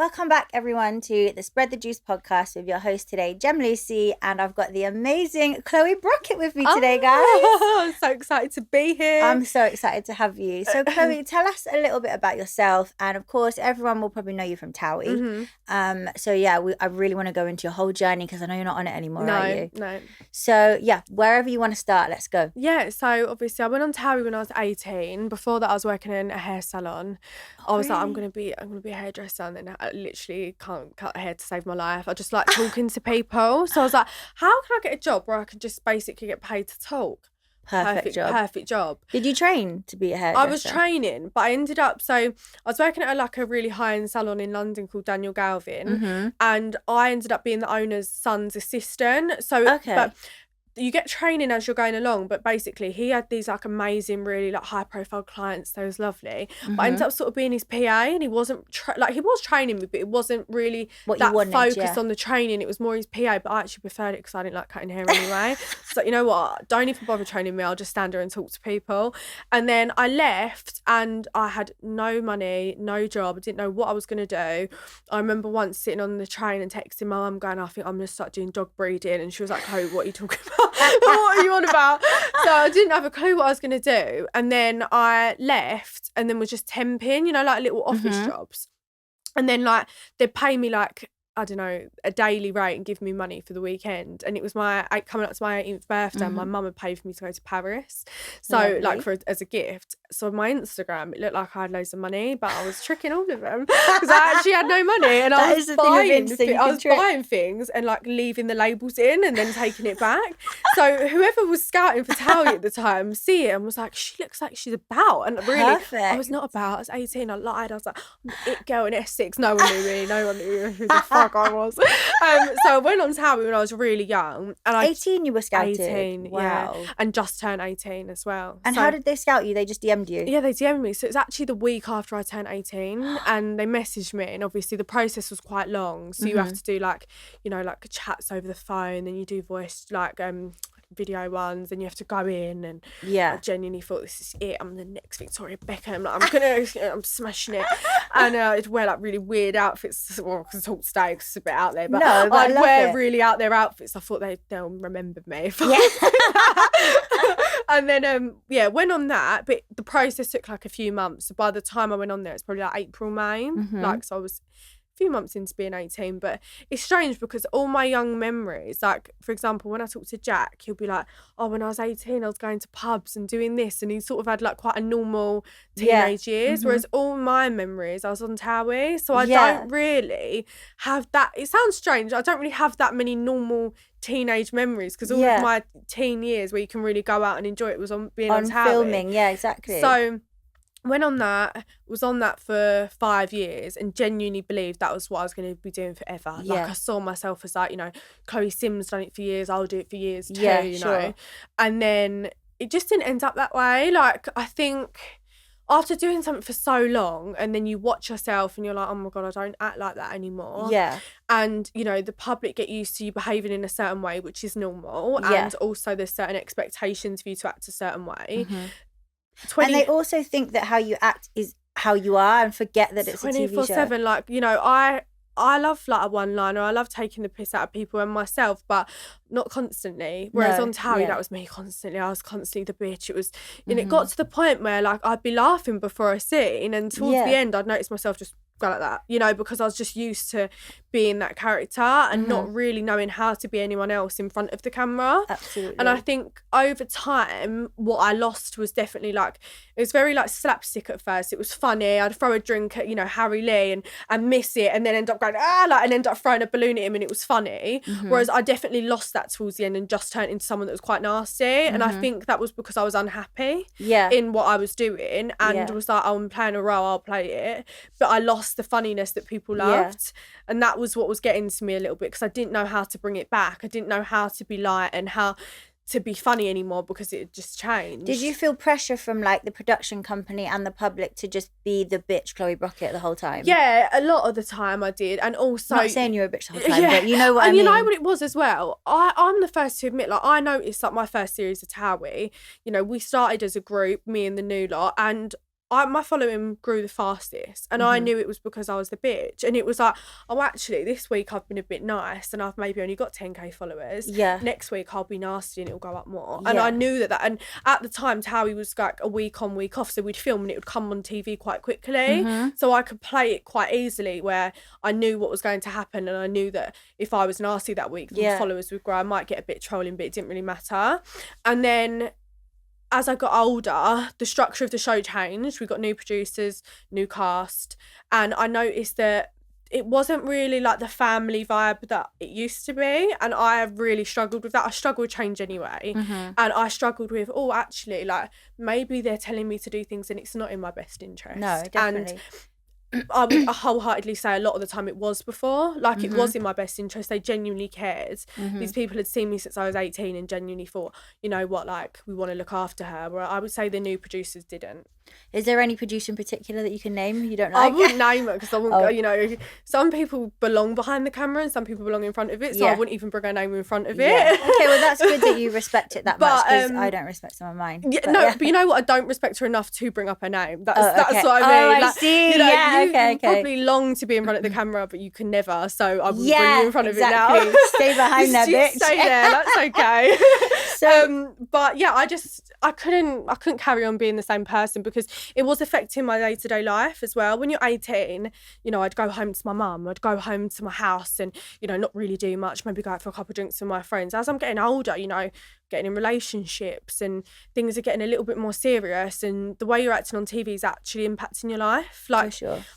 Welcome back, everyone, to the Spread the Juice podcast with your host today, Jem Lucy, and I've got the amazing Chloe Brockett with me today, guys. I'm so excited to be here. I'm so excited to have you. So, Chloe, tell us a little bit about yourself, and of course, everyone will probably know you from TOWIE. I really want to go into your whole journey because I know you're not on it anymore, are you? No. So, wherever you want to start, let's go. Yeah, so obviously I went on TOWIE when I was 18. Before that, I was working in a hair salon. I was like, I'm gonna be a hairdresser, and then I literally can't cut hair to save my life. I just like talking to people. So I was like, how can I get a job where I can just basically get paid to talk? Perfect job. Did you train to be a hairdresser? I was training, but I ended up, so I was working at a really high-end salon in London called Daniel Galvin, and I ended up being the owner's son's assistant. So, but you get training as you're going along, but basically he had these like amazing, really like high profile clients. That was lovely. But I ended up sort of being his PA, and he wasn't he was training me, but it wasn't really focused on the training. It was more his PA, but I actually preferred it because I didn't like cutting hair anyway. So you know what? Don't even bother training me. I'll just stand there and talk to people. And then I left, and I had no money, no job. I didn't know what I was gonna do. I remember once sitting on the train and texting my mum, going, "I think I'm gonna start doing dog breeding," and she was like, "Oh, what are you talking about?" What are you on about? So I didn't have a clue what I was going to do. And then I left and then was just temping, like little office jobs. And then they'd pay me I don't know, a daily rate and give me money for the weekend. And it was coming up to my 18th birthday, and my mum had paid for me to go to Paris. So as a gift. So on my Instagram, it looked like I had loads of money, but I was tricking all of them because I actually had no money. And I was buying things and leaving the labels in and then taking it back. So whoever was scouting for TOWIE at the time see it and was like, she looks like she's about. And really, I was not about. I was 18. I lied. I was like, I'm the it girl in Essex. No one knew me. No one knew who the fuck I was. So I went on TOWIE when I was really young. And 18 you were scouted? 18, wow. Yeah. And just turned 18 as well. And how did they scout you? They just DM'd you? Yeah, they DM'd me. So it's actually the week after I turned 18 and they messaged me, and obviously the process was quite long. So you have to do chats over the phone, and you do voice video ones, and you have to go in, and I genuinely thought, this is it, I'm the next Victoria Beckham, I'm smashing it. And I'd wear really weird outfits, well, because I talk today because it's a bit out there, but I'd wear really out there outfits. I thought they'll remember me. And then went on that, but the process took a few months. So by the time I went on there, it's probably April, May. So I was few months into being 18. But it's strange because all my young memories, for example, when I talk to Jack, he'll be like, oh, when I was 18 I was going to pubs and doing this, and he sort of had quite a normal teenage years, whereas all my memories I was on TOWIE, so I don't really have that. It sounds strange, I don't really have that many normal teenage memories because all of my teen years where you can really go out and enjoy it was on being on TOWIE. Filming, exactly. So went on that, was on that for 5 years, and genuinely believed that was what I was going to be doing forever. I saw myself as Chloe Sims done it for years, I'll do it for years too, you know. And then it just didn't end up that way. I think after doing something for so long, and then you watch yourself and you're like, oh my God, I don't act like that anymore. And, the public get used to you behaving in a certain way, which is normal. And also there's certain expectations for you to act a certain way. And they also think that how you act is how you are, and forget that it's a TV show. 24/7, I love a one-liner. I love taking the piss out of people and myself, but not constantly. Whereas on TOWIE, that was me constantly. I was constantly the bitch. It was, and it got to the point where I'd be laughing before a scene, and towards the end, I'd notice myself just go like that, because I was just used to being that character and not really knowing how to be anyone else in front of the camera. Absolutely. And I think over time, what I lost was definitely it was very slapstick at first. It was funny. I'd throw a drink at, Harry Lee and miss it, and then end up going, and end up throwing a balloon at him, and it was funny. Whereas I definitely lost that towards the end and just turned into someone that was quite nasty. And I think that was because I was unhappy in what I was doing, and was like, oh, I'm playing a role, I'll play it. But I lost the funniness that people loved. And that was what was getting to me a little bit, because I didn't know how to bring it back. I didn't know how to be light and how to be funny anymore, because it had just changed. Did you feel pressure from the production company and the public to just be the bitch Chloe Brockett the whole time? Yeah, a lot of the time I did. And also, not saying you were a bitch the whole time, but you know what I mean. And you know what it was as well? I'm the first to admit, I noticed my first series of TOWIE, we started as a group, me and the new lot, and my following grew the fastest, and I knew it was because I was the bitch. And it was like, oh, actually, this week I've been a bit nice, and I've maybe only got 10k followers. Yeah. Next week I'll be nasty, and it'll go up more. And I knew that. And at the time, TOWIE was like a week on, week off, so we'd film and it would come on TV quite quickly, so I could play it quite easily. Where I knew what was going to happen, and I knew that if I was nasty that week, the followers would grow. I might get a bit trolling, but it didn't really matter. And then, as I got older, the structure of the show changed. We got new producers, new cast, and I noticed that it wasn't really like the family vibe that it used to be, and I really struggled with that. I struggled with change anyway, and I struggled with, oh, actually, like, maybe they're telling me to do things and it's not in my best interest. No, definitely. And I would wholeheartedly say a lot of the time it was before. Like, it was in my best interest. They genuinely cared. These people had seen me since I was 18 and genuinely thought, you know what, like, we want to look after her. Where I would say the new producers didn't. Is there any producer in particular that you can name you don't like? I wouldn't name it because I wouldn't, you know, some people belong behind the camera and some people belong in front of it, so I wouldn't even bring her name in front of it. Okay, well, that's good that you respect it that much, because I don't respect some of mine. But you know what? I don't respect her enough to bring up her name. That's okay. what I mean. Oh, I see. You know, you probably long to be in front of the camera, but you can never, so I wouldn't bring you in front of it now. Stay behind that bitch. Stay there, that's okay. So, but yeah, I couldn't carry on being the same person because it was affecting my day-to-day life as well. When you're 18, you know, I'd go home to my mum, I'd go home to my house and, you know, not really do much, maybe go out for a couple of drinks with my friends. As I'm getting older, you know, getting in relationships and things are getting a little bit more serious, and the way you're acting on TV is actually impacting your life. Like,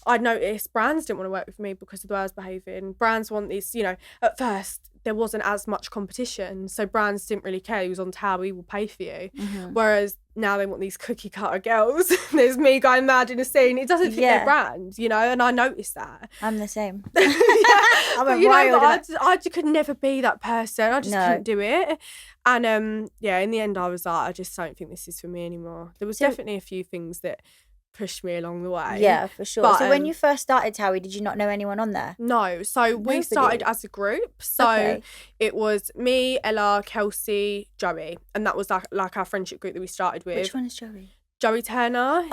I'd noticed brands didn't want to work with me because of the way I was behaving. Brands want these, you know, at first there wasn't as much competition, so brands didn't really care. He was on TOWIE, we'll pay for you. Whereas now they want these cookie cutter girls. There's me going mad in a scene. It doesn't fit their brand, you know, and I noticed that. I'm the same. I went wild. I could never be that person. I just couldn't do it. And in the end I was like, I just don't think this is for me anymore. There was definitely a few things that pushed me along the way. Yeah, for sure. But, so when you first started TOWIE, did you not know anyone on there? No. So we started as a group. So it was me, Ella, Kelsey, Joey. And that was like our friendship group that we started with. Which one is Joey? Joey Turner.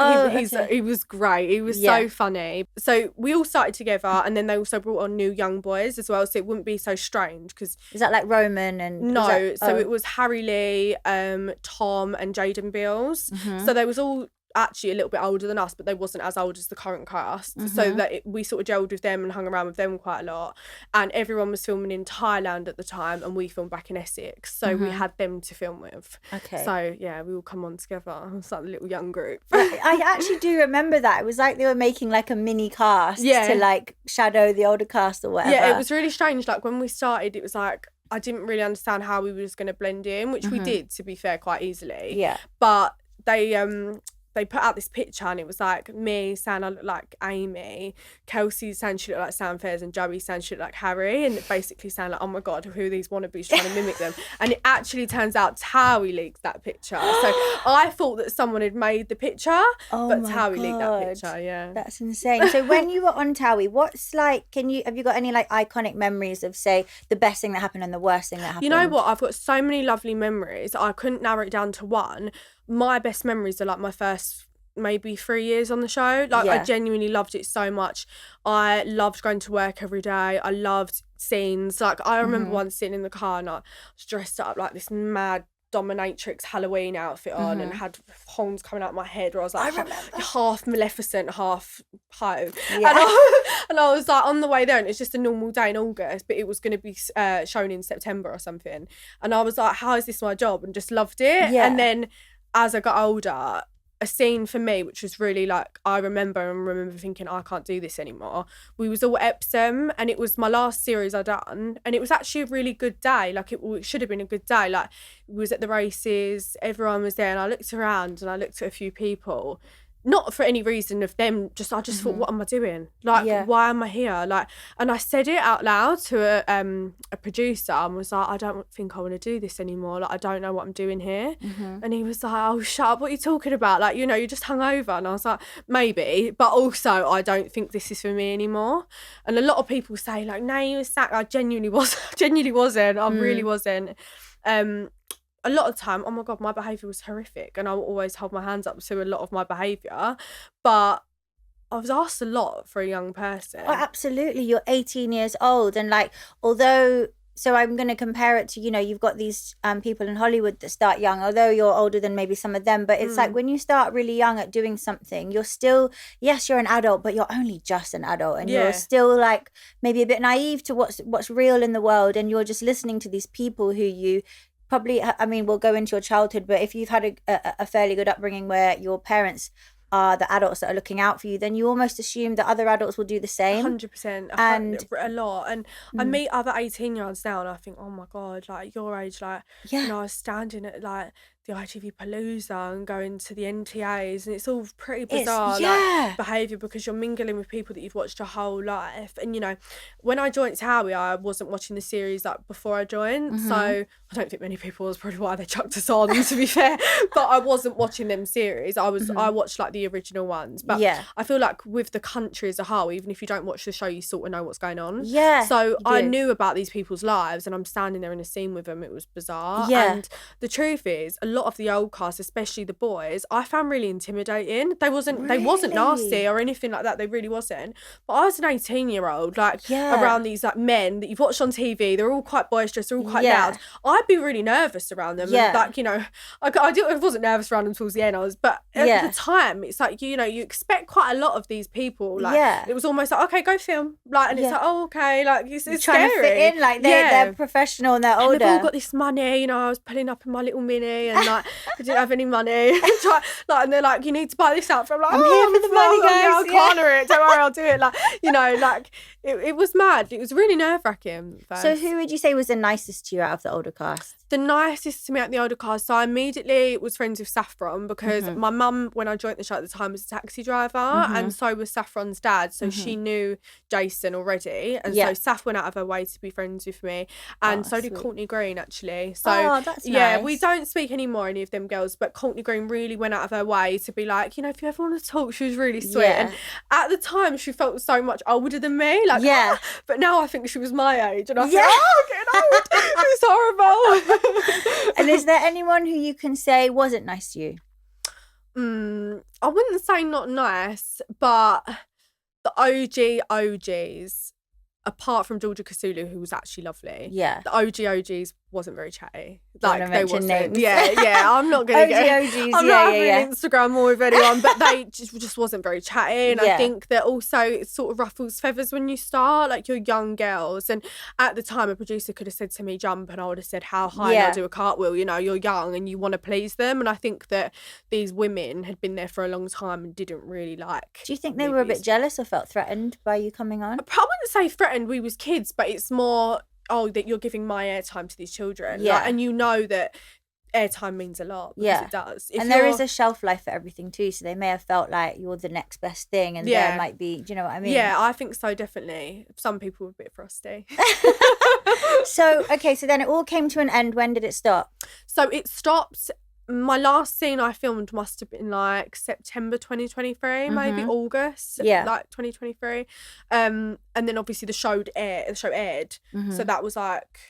He was great. He was so funny. So we all started together, and then they also brought on new young boys as well, so it wouldn't be so strange. Because is that like Roman and no? It was Harry Lee, Tom, and Jaden Beals. So they was all actually a little bit older than us, but they wasn't as old as the current cast, so that we sort of gelled with them and hung around with them quite a lot. And everyone was filming in Thailand at the time, and we filmed back in Essex, so we had them to film with. So yeah, we all come on together. It's like a little young group. I actually do remember that. It was like they were making like a mini cast to like shadow the older cast or whatever. Yeah, it was really strange. Like when we started, it was like I didn't really understand how we were just going to blend in, which we did, to be fair, quite easily. Yeah, but they put out this picture and it was like me saying I look like Amy, Kelsey saying she looked like Sam Fairs, and Joey saying she looked like Harry, and basically saying like, oh my God, who are these wannabes trying to mimic them? And it actually turns out TOWIE leaked that picture. So I thought that someone had made the picture, but TOWIE leaked that picture, That's insane. So when you were on TOWIE, what's like, have you got any like iconic memories of, say, the best thing that happened and the worst thing that happened? You know what? I've got so many lovely memories. I couldn't narrow it down to one. My best memories are like my first maybe 3 years on the show. Like I genuinely loved it so much. I loved going to work every day. I loved scenes. Like I remember once sitting in the car and I was dressed up like this mad dominatrix Halloween outfit on and had horns coming out of my head, where I was like half Maleficent, half Poe. And I was like on the way there, and it's just a normal day in August, but it was going to be shown in September or something. And I was like, how is this my job? And just loved it. And then as I got older, a scene for me, which was really like, I remember thinking, I can't do this anymore. We was all Epsom, and it was my last series I'd done, and it was actually a really good day. Like it should have been a good day. Like we was at the races, everyone was there, and I looked around and I looked at a few people, not for any reason of them, I just thought, what am I doing? Like, why am I here? Like, and I said it out loud to a producer and was like, I don't think I want to do this anymore. Like, I don't know what I'm doing here. And he was like, oh, shut up, what are you talking about? Like, you know, you're just hungover. And I was like, maybe, but also I don't think this is for me anymore. And a lot of people say like, no, you were sacked. I genuinely wasn't. I really wasn't. a lot of the time, oh my God, my behaviour was horrific, and I will always hold my hands up to a lot of my behaviour, but I was asked a lot for a young person. Oh, absolutely. You're 18 years old, and like, although, so I'm going to compare it to, you know, you've got these people in Hollywood that start young, although you're older than maybe some of them, but it's like when you start really young at doing something, you're still, yes, you're an adult, but you're only just an adult, and you're still like maybe a bit naive to what's real in the world, and you're just listening to these people who you probably, I mean, we'll go into your childhood, but if you've had a fairly good upbringing where your parents are the adults that are looking out for you, then you almost assume that other adults will do the same. 100%. And a lot. And I meet other 18-year-olds now, and I think, oh my God, like your age, like, you know, I was standing at like the ITV Palooza and going to the NTAs, and it's all pretty bizarre like behaviour, because you're mingling with people that you've watched your whole life. And you know, when I joined TOWIE, I wasn't watching the series like before I joined, so I don't think many people, was probably why they chucked us on, to be fair, but I wasn't watching them series. I watched like the original ones, but I feel like with the country as a whole, even if you don't watch the show, you sort of know what's going on. So I knew about these people's lives, and I'm standing there in a scene with them. It was bizarre. And the truth is, a lot of the old cast, especially the boys, I found really intimidating. They wasn't nasty or anything like that. They really wasn't. But I was an 18-year-old, like around these like men that you've watched on TV. They're all quite boisterous. They're all quite loud. I'd be really nervous around them. And, like, you know, I wasn't nervous around them towards the end. But at the time, it's like, you know, you expect quite a lot of these people. Like, it was almost like, okay, go film. Like, and it's like, oh, okay, like it's trying scary. To fit in, like they're professional and they're older. And they've all got this money. You know, I was pulling up in my little Mini, and like I didn't have any money. And they're like, you need to buy this outfit. I'm like, I'm here for the money, guys. I'll corner it. Don't worry, I'll do it. Like, you know, like it was mad. It was really nerve-wracking. So who would you say was the nicest to you out of the older cast? The nicest to me at the older cast, so I immediately was friends with Saffron, because my mum, when I joined the show at the time, was a taxi driver, and so was Saffron's dad, so she knew Jason already, and so Saff went out of her way to be friends with me, and so did Courtney Green, actually. So that's nice. We don't speak anymore, any of them girls, but Courtney Green really went out of her way to be like, you know, if you ever want to talk, she was really sweet. And at the time, she felt so much older than me, like, but now I think she was my age, and I feel, oh, getting old. It's horrible. And is there anyone who you can say wasn't nice to you? I wouldn't say not nice, but the OGs, apart from Georgia Kasulu, who was actually lovely, the OGs wasn't very chatty. Like, they wasn't. Names. I'm not gonna OGs, I'm not having Instagram more with anyone, but they just wasn't very chatty. And I think that also it sort of ruffles feathers when you start, like, you're young girls. And at the time, a producer could have said to me, jump, and I would have said how high, and I'll do a cartwheel. You know, you're young and you want to please them. And I think that these women had been there for a long time and didn't really like. Do you think they were a bit jealous or felt threatened by you coming on? I wouldn't say threatened. We was kids, but it's more, that you're giving my airtime to these children. Like, and you know that airtime means a lot, because it does. And there is a shelf life for everything too, so they may have felt like you're the next best thing, and there might be, do you know what I mean? Yeah, I think so, definitely. Some people were a bit frosty. So then it all came to an end. When did it stop? So it stopped. My last scene I filmed must have been like September 2023, maybe August, like 2023. And then obviously the show aired. So that was like,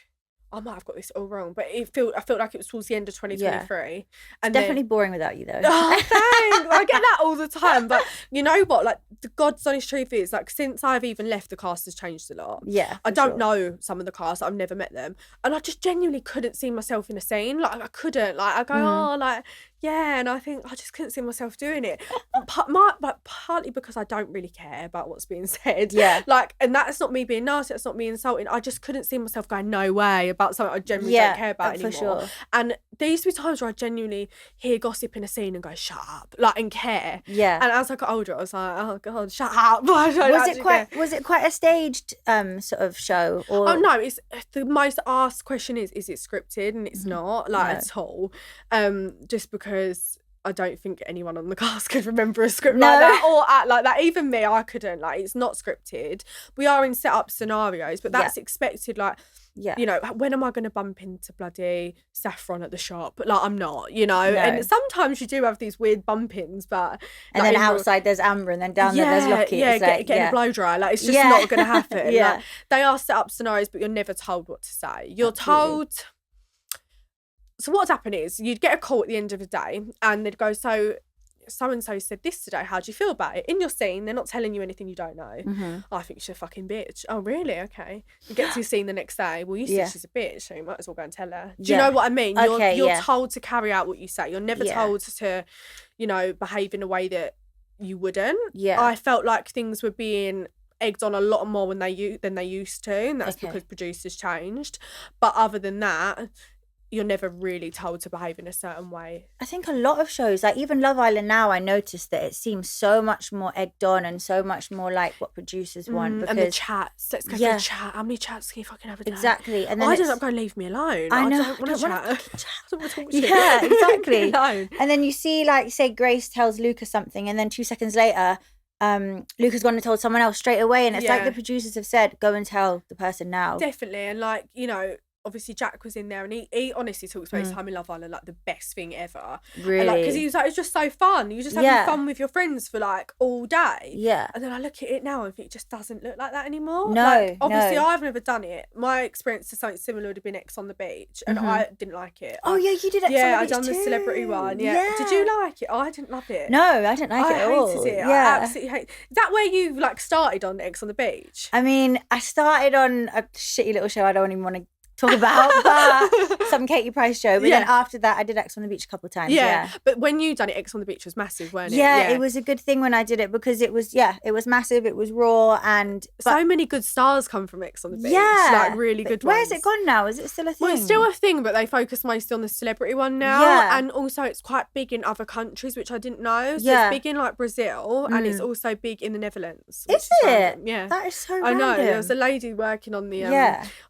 I might have got this all wrong, but I felt like it was towards the end of 2023. And definitely boring without you, though. Oh, thanks. I get that all the time. But you know what? Like, the God's honest truth is, like, since I've even left, the cast has changed a lot. Yeah. I don't know some of the cast. I've never met them. And I just genuinely couldn't see myself in a scene. Like, I couldn't. Like, I go, and I think I just couldn't see myself doing it. But partly because I don't really care about what's being said. Yeah. Like, and that's not me being nasty. That's not me insulting. I just couldn't see myself going, no way, about something I genuinely don't care about anymore. For sure. And there used to be times where I genuinely hear gossip in a scene and go, shut up, like, and care. Yeah. And as I got older, I was like, oh God, shut up. Was it quite a staged sort of show? Or? Oh no, it's the most asked question is it scripted? And it's not, like, at all. Just because I don't think anyone on the cast could remember a script like that, or act like that. Even me, I couldn't. Like, it's not scripted. We are in set up scenarios, but that's expected. Like, you know, when am I going to bump into bloody Saffron at the shop? Like, I'm not, you know. And sometimes you do have these weird bump-ins, but and then outside there's Amber, and then down there there's Lockie. Yeah, getting a blow dry. Like, it's just not going to happen. Like, they are set up scenarios, but you're never told what to say. You're told So what'd happen is you'd get a call at the end of the day and they'd go, so and-so said this today, how do you feel about it? In your scene, they're not telling you anything you don't know. Oh, I think she's a fucking bitch. Oh, really? Okay. You get to your scene the next day. Well, you said she's a bitch, so you might as well go and tell her. Do you know what I mean? You're told to carry out what you say. You're never told to, you know, behave in a way that you wouldn't. I felt like things were being egged on a lot more than they used to, and that's because producers changed. But other than that, you're never really told to behave in a certain way. I think a lot of shows, like even Love Island now, I noticed that it seems so much more egged on and so much more like what producers want. Because, and the chats. Let's go for the chat. How many chats can you fucking have a day? Exactly. And then I don't go leave me alone. I know. I don't want to chat. I don't want to talk to you. Yeah, exactly. And then you see, like, say Grace tells Luca something, and then 2 seconds later, Luca's gone and told someone else straight away, and it's like the producers have said, go and tell the person now. Definitely. And like, you know, obviously Jack was in there, and he honestly talks about his time in Love Island like the best thing ever. Really? Like, because he was like, it's just so fun. You were just having fun with your friends for like all day. Yeah. And then I look at it now and think it just doesn't look like that anymore. No. Like, obviously I've never done it. My experience to something similar would have been Ex on the Beach, and I didn't like it. Oh yeah, you did Ex on the Beach. Yeah, I done the celebrity one. Yeah. Did you like it? Oh, I didn't love it. No, I didn't like it at all. I hated it. Yeah. I absolutely hate. Is that where you like started on Ex on the Beach? I mean, I started on a shitty little show I don't even want to talk about, but some Katie Price show. But then after that, I did Ex on the Beach a couple of times. Yeah. But when you done it, Ex on the Beach was massive, weren't it? Yeah, it was a good thing when I did it because it was massive, it was raw, and so many good stars come from Ex on the Beach. Yeah, like really good ones. Where's it gone now? Is it still a thing? Well, it's still a thing, but they focus mostly on the celebrity one now. Yeah. And also it's quite big in other countries, which I didn't know. So it's big in like Brazil, and it's also big in the Netherlands. Is it? Random. Yeah. That is so I know. random. There was a lady working on the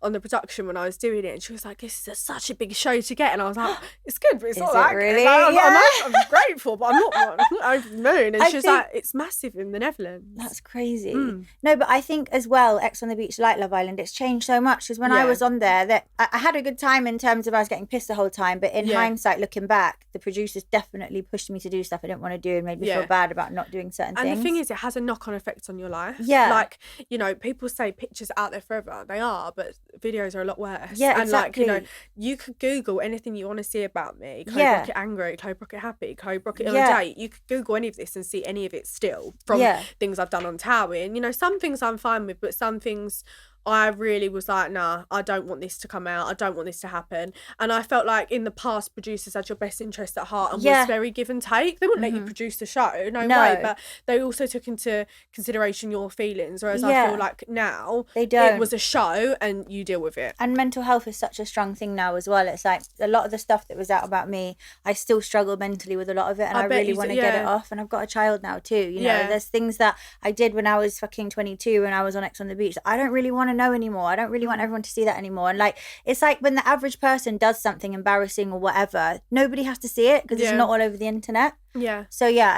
on the production when I was doing it, and she was like, this is such a big show to get, and I was like, it's good, but it's not that really? good. I'm grateful, but I'm not over the moon. And she was like, it's massive in the Netherlands. That's crazy. No, but I think as well, Ex on the Beach, like Love Island, it's changed so much. Because when I was on there, that I had a good time in terms of I was getting pissed the whole time, but in hindsight, looking back, the producers definitely pushed me to do stuff I didn't want to do and made me feel bad about not doing certain things. And the thing is, it has a knock-on effect on your life. Yeah. Like, you know, people say pictures are out there forever. They are, but videos are a lot worse. Yeah, and exactly. like, you know, you could Google anything you want to see about me. Chloe Brockett angry, Chloe Brockett happy, Chloe Brockett on a date. You could Google any of this and see any of it still from things I've done on TOWIE. And, you know, some things I'm fine with, but some things I really was like, nah, I don't want this to come out. I don't want this to happen. And I felt like in the past, producers had your best interest at heart and was very give and take. They wouldn't let you produce the show, no way. But they also took into consideration your feelings. Whereas I feel like now they don't. It was a show and you deal with it. And mental health is such a strong thing now as well. It's like a lot of the stuff that was out about me, I still struggle mentally with a lot of it, and I really want to get it off. And I've got a child now too. You know, there's things that I did when I was fucking 22 when I was on Ex on the Beach. I don't really want to know anymore. I don't really want everyone to see that anymore. And like, it's like when the average person does something embarrassing or whatever, nobody has to see it because it's not all over the internet. Yeah. So yeah,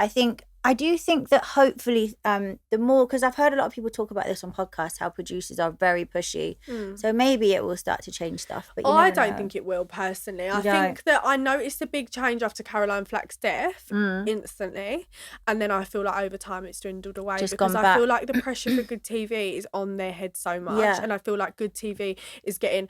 I do think that hopefully the more, because I've heard a lot of people talk about this on podcasts, how producers are very pushy. So maybe it will start to change stuff. But I don't think it will, personally. I think that I noticed a big change after Caroline Flack's death instantly. And then I feel like over time it's dwindled away because I feel like the pressure for good TV is on their head so much. Yeah. And I feel like good TV is getting,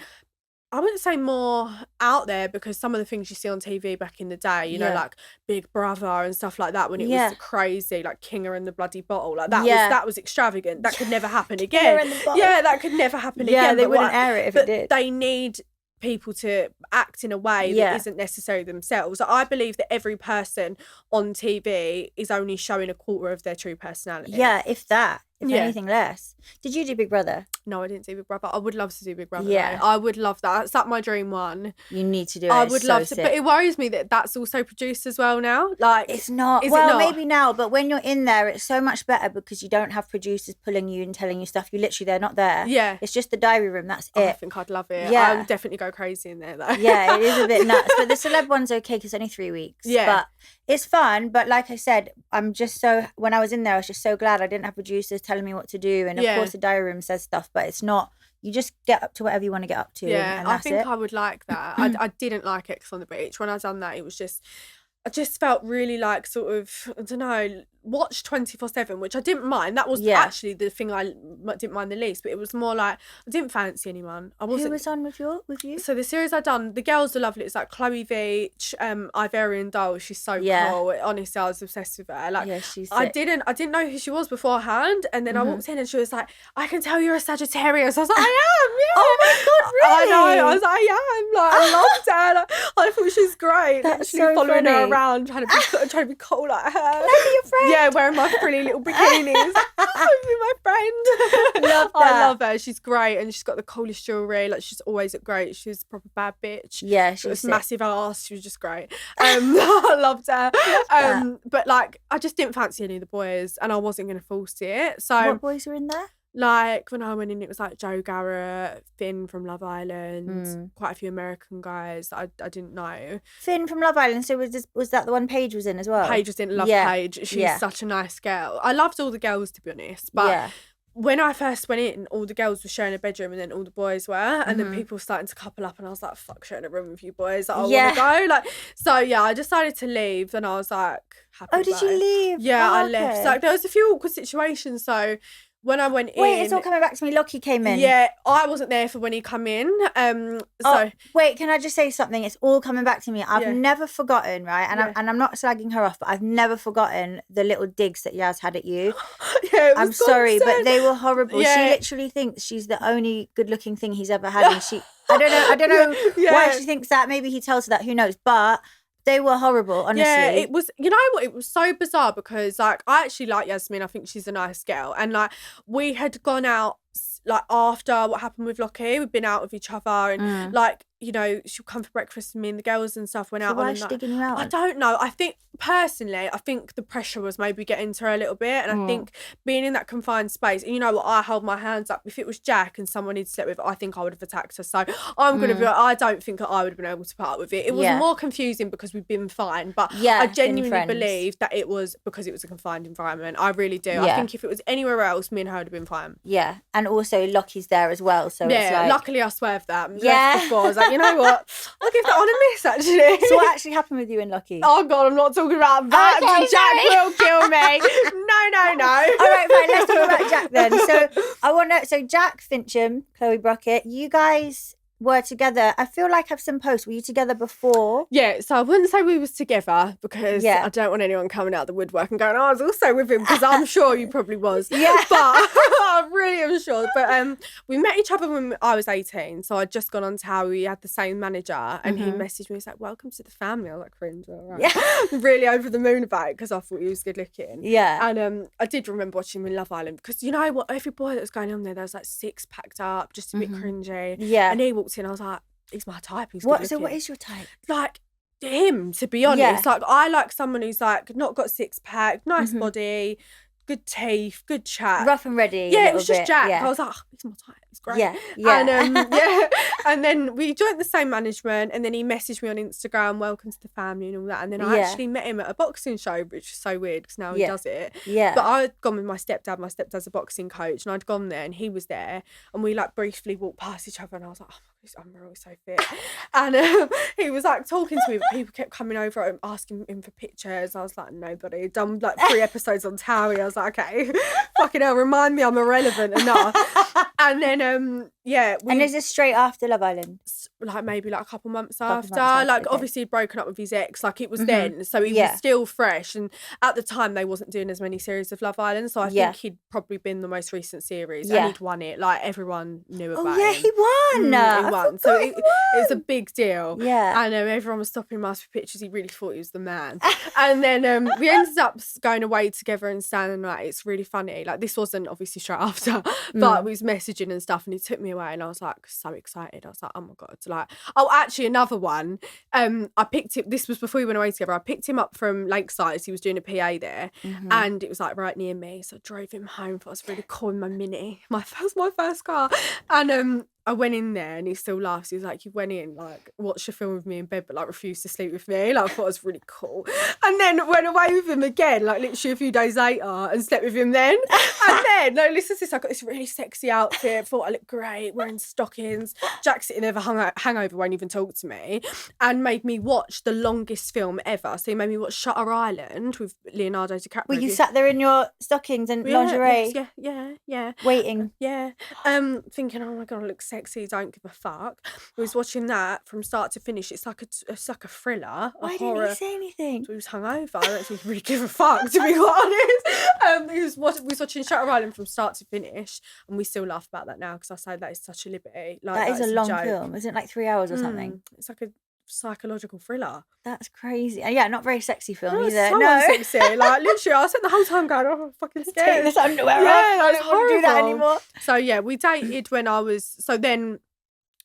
I wouldn't say more out there, because some of the things you see on TV back in the day, you know, like Big Brother and stuff like that, when it was crazy, like Kinger and the Bloody Bottle, like that was extravagant. That could never happen again. That could never happen again. Yeah, they wouldn't air it if it did. They need people to act in a way that isn't necessarily themselves. I believe that every person on TV is only showing a quarter of their true personality. Yeah, if that. If anything less. Did you do Big Brother? No, I didn't do Big Brother. I would love to do Big Brother. Yeah. Though. I would love that. That's like my dream one. You need to do it. I would love to. But it worries me that that's also produced as well now. Like, it's not. Well, maybe now, but when you're in there, it's so much better because you don't have producers pulling you and telling you stuff. You literally, they're not there. Yeah. It's just the diary room. That's it. I think I'd love it. Yeah. I would definitely go crazy in there though. Yeah, it is a bit nuts. But the celeb one's okay because it's only 3 weeks. Yeah. But it's fun. But like I said, when I was in there, I was just so glad I didn't have producers telling me what to do. And of course the diary room says stuff, but it's not, you just get up to whatever you want to get up to. Yeah, and that's I think I would like that. I didn't like Ex on the Beach. When I done that, it was just, I just felt really like sort of, I don't know, watch 24/7, which I didn't mind. That was actually the thing I didn't mind the least, but it was more like I didn't fancy anyone. I wasn't. Who was on with you? So the series I done, the girls are lovely. It's like Chloe Veach, Ivorian Doll. She's so cool. Honestly, I was obsessed with her. Like, she's sick. I didn't know who she was beforehand, and then I walked in and she was like, "I can tell you're a Sagittarius." I was like, "I am." Yeah. Oh my god, really? I know. I was like, "I am." Like, I loved her. Like, I thought she was great. That's Literally so following her funny. around, trying to be cool like her. Can I be your friend? Yeah, wearing my pretty little bikinis. Be my friend. Love that. I love her. She's great, and she's got the coolest jewelry. Like, she's always looked great. She's a proper bad bitch. Yeah, She was sick. massive ass. She was just great. I loved her. But like, I just didn't fancy any of the boys, and I wasn't going to force it. So what boys were in there? Like, when I went in, it was like Joe Garrett, Finn from Love Island, quite a few American guys that I didn't know. Finn from Love Island. So was that the one Paige was in as well? Paige was in. Love Paige. She's such a nice girl. I loved all the girls, to be honest. But when I first went in, all the girls were sharing a bedroom and then all the boys were. And then people were starting to couple up and I was like, fuck sharing a room with you boys. Like, I want to go. Like, so I decided to leave and I was like, happy. Oh, did you leave? Yeah, I left. So, like, there was a few awkward situations. So when I went in... Wait, it's all coming back to me. Lockie came in. Yeah, I wasn't there for when he come in. Wait, can I just say something? It's all coming back to me. I've never forgotten, right? And I'm not slagging her off, but I've never forgotten the little digs that Yaz had at you. I'm sorry, but they were horrible. She literally thinks she's the only good-looking thing he's ever had, and I don't know why she thinks that. Maybe he tells her that. Who knows? But they were horrible, honestly. Yeah, it was, you know what, it was so bizarre because, like, I actually like Yasmin. I think she's a nice girl. And, like, we had gone out, like, after what happened with Lockie. We'd been out with each other and, like, you know, she'll come for breakfast with me and the girls and stuff went out. Why is she digging you out? I don't know. I think, personally, the pressure was maybe getting to her a little bit. And I think being in that confined space, and you know what, I hold my hands up. If it was Jack and someone he'd slept with, I think I would have attacked her. So I'm going to be, I don't think I would have been able to put up with it. It was more confusing because we've been fine. But I genuinely believe that it was because it was a confined environment. I really do. I think if it was anywhere else, me and her would have been fine. Yeah. And also Lockie's there as well. So it's like... luckily I swerved that. Before. I was like, you know what? I'll give that on a miss, actually. So what actually happened with you and Lockie? Oh, God, I'm not talking about that. Okay, Jack will kill me. No. All right, fine. Let's talk about Jack then. So Jack, Fincham, Chloe Brockett, you guys were together. I feel like I've seen posts. Were you together before? Yeah, so I wouldn't say we was together because I don't want anyone coming out of the woodwork and going, oh, I was also with him, because I'm sure you probably was. Yeah. But I really am sure. But we met each other when I was 18. So I'd just gone on TOWIE. We had the same manager and he messaged me. He's like, welcome to the family. I was like, cringe, all right. Yeah. Really over the moon about it because I thought he was good looking. Yeah. And I did remember watching him in Love Island because you know what? Every boy that was going on there was like six packed up, just a bit cringy. Yeah. And he walked in, I was like, he's my type. He's good looking. So what is your type? Like him, to be honest. Like I like someone who's like not got six pack, nice body, good teeth, good chat, rough and ready. Yeah, it was just Jack. I was like, oh, he's my type. He's great. And and then we joined the same management, and then he messaged me on Instagram, welcome to the family and all that. And then I actually met him at a boxing show, which is so weird because now he does it. Yeah. But I'd gone with my stepdad. My stepdad's a boxing coach, and I'd gone there, and he was there, and we like briefly walked past each other, and I was like, oh, I'm really so fit. And he was like talking to me, but people kept coming over and asking him for pictures. I was like, nobody. Done like 3 episodes on TOWIE. I was like, okay, fucking hell, remind me I'm irrelevant enough. And then and is this straight after Love Island? Like maybe like a couple months after. Like obviously he'd broken up with his ex, like it was then, so he was still fresh. And at the time they wasn't doing as many series of Love Island, so I think he'd probably been the most recent series, and he'd won it. Like everyone knew about him. He won. He won. So it was a big deal. Yeah. And everyone was stopping him asking for pictures. He really thought he was the man. And then we ended up going away together and standing like, it's really funny. Like this wasn't obviously straight after, but we was messaging and stuff, and he took me away, and I was like so excited. I was like, oh my God. Like, oh, actually another one. I picked him, this was before we went away together. I picked him up from Lakeside. He was doing a PA there, and it was like right near me. So I drove him home. I thought I was really cool in my Mini. My first car. And I went in there and he still laughs. He was like, you went in, like, watched a film with me in bed, but like refused to sleep with me. Like, I thought it was really cool. And then went away with him again, like literally a few days later, and slept with him then. And then, no, listen to this, I got this really sexy outfit, thought I looked great, wearing stockings. Jack sitting there with a hangover, won't even talk to me, and made me watch the longest film ever. So he made me watch Shutter Island with Leonardo DiCaprio. Well, you sat there in your stockings and lingerie? Yeah. Waiting? Yeah. Thinking, oh my God, I look sexy, don't give a fuck. I was watching that from start to finish. It's like a thriller. Why horror. didn't he say anything? So he was hungover. I don't think he really give a fuck, to be honest. We was watching Shutter Island from start to finish, and we still laugh about that now because I say that is such a liberty. Like, that is a long joke. film. Isn't it like 3 hours or something? It's like a psychological thriller. That's crazy. And yeah, not very sexy film No, either. So unsexy. Like, literally, I spent the whole time going, oh, I'm fucking scared. Take this underwear off. I don't want to do that anymore. So yeah, we dated when I was, so then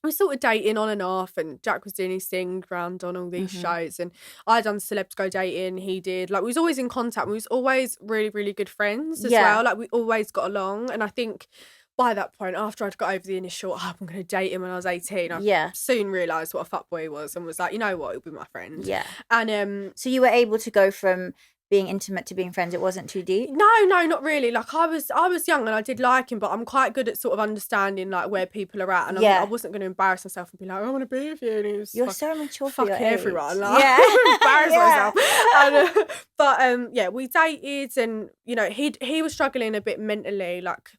we sort of dating on and off, and Jack was doing his thing around on all these shows, and I done Celebs Go Dating, he did. Like, we was always in contact. We was always really, really good friends as well. Like, we always got along, and I think by that point, after I'd got over the initial, I'm going to date him when I was 18, I soon realised what a fuckboy he was and was like, you know what, he'll be my friend. Yeah. And so you were able to go from being intimate to being friends. It wasn't too deep? No, not really. Like, I was young and I did like him, but I'm quite good at sort of understanding like where people are at, and I wasn't going to embarrass myself and be like, I want to be with you. And he was You're so mature for fucking your age. everyone. Like, embarrass myself. And, but we dated, and you know, he was struggling a bit mentally, like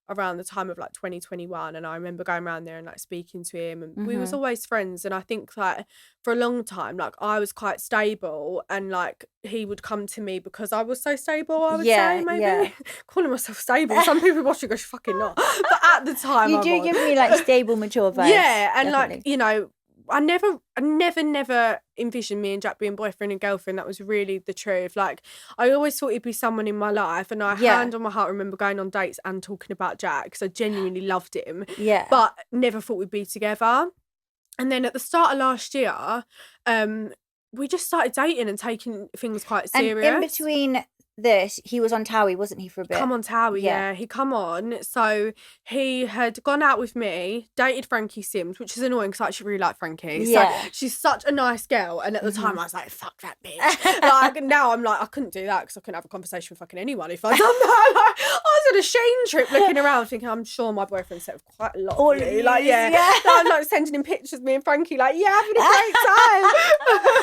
around the time of like 2021, and I remember going around there and like speaking to him, and we was always friends. And I think like for a long time, like I was quite stable, and like he would come to me because I was so stable, I would say, maybe calling myself stable, some people watching go, fucking not, but at the time you do give me like stable, mature vibes. And definitely. Like, you know, I never envisioned me and Jack being boyfriend and girlfriend. That was really the truth. Like, I always thought he'd be someone in my life, and I hand on my heart remember going on dates and talking about Jack because I genuinely loved him. Yeah. But never thought we'd be together. And then at the start of last year, we just started dating and taking things quite serious. And in between this, he was on TOWIE, wasn't he, for a bit? Come on TOWIE, yeah. He come on. So he had gone out with me, dated Frankie Sims, which is annoying because I actually really like Frankie. Yeah. So she's such a nice girl. And at the time I was like, fuck that bitch. Like, now I'm like, I couldn't do that because I couldn't have a conversation with fucking anyone if I'd done that. Like, I was on a Shane trip looking around thinking, I'm sure my boyfriend said quite a lot of you. Like, I'm like sending him pictures of me and Frankie, like, having a great time.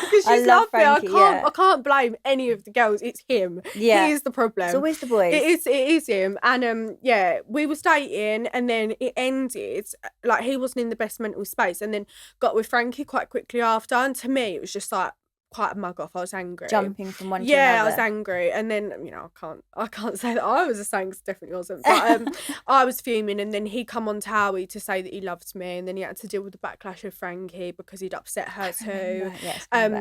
Because she's lovely. Frankie, I can't blame any of the girls. It's him. Yeah. He is the problem. It's always the boys. It is him. And we was dating, and then it ended. Like, he wasn't in the best mental space, and then got with Frankie quite quickly after. And to me, it was just like quite a mug off. I was angry. Jumping from one to another. Yeah, I was angry. And then, you know, I can't say that I was the same, because it definitely wasn't. But I was fuming, and then he come on TOWIE to say that he loved me, and then he had to deal with the backlash of Frankie because he'd upset her too.